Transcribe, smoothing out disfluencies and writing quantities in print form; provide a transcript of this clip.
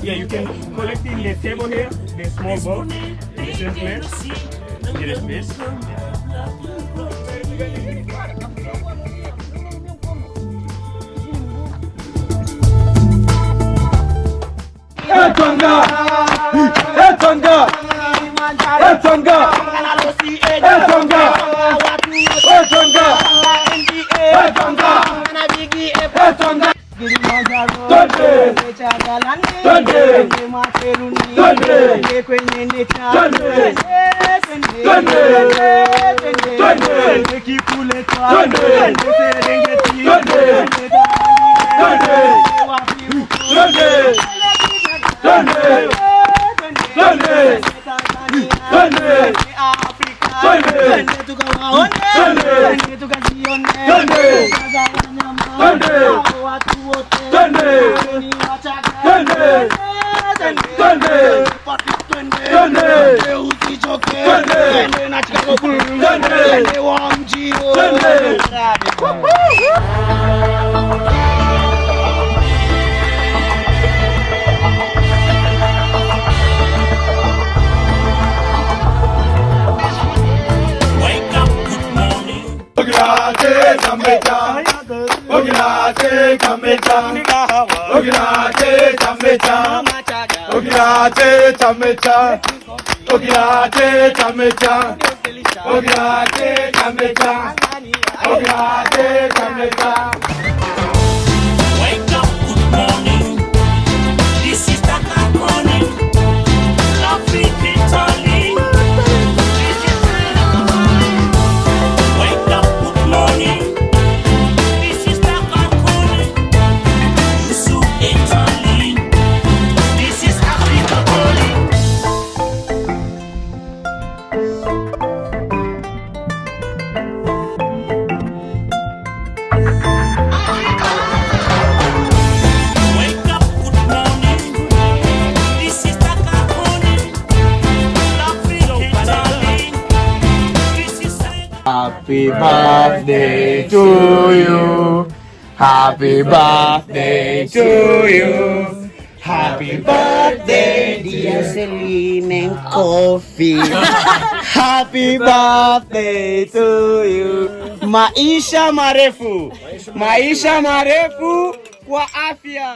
Yeah, you can collect in the table here, the small bowl, in the same place. Get a space. Etonga! Etonga! Etonga! Etonga! Etonga! Etonga! Etonga! Twende! Twende! Materuni! Twende! Kwenye necha! Twende! Twende! Twende! Kikuleta! Twende! Serengeti! Twende! Twende! Twende! Twende! Twende! Twende! Afrika! Twende! Tukawaone! Tukazione! Twende! Twende! Watu wote! Twende! Ni wachaga! Twende! Twende! Twende! Usichoke! Twende! Na Chicago Bulls! Twende! Wa mjio! Twende! Ogirate Jamaica, Ogirate Jamaica, Ogirate Jamaica, Ogirate Jamaica, Ogirate Jamaica, Ogirate Jamaica, Ogirate Jamaica. Wake up, good morning. This is the good morning. Lovely Italy. Wake up, good morning. This is the good morning. Yusu Italy. This is Africa calling. Wake up, good morning. This is the good morning. Lovely Italy. This is Happy birthday to you. Happy birthday to you. Happy birthday, dear Celine and Coffee. Happy birthday to you. Maisha marefu. Maisha marefu kwa afya.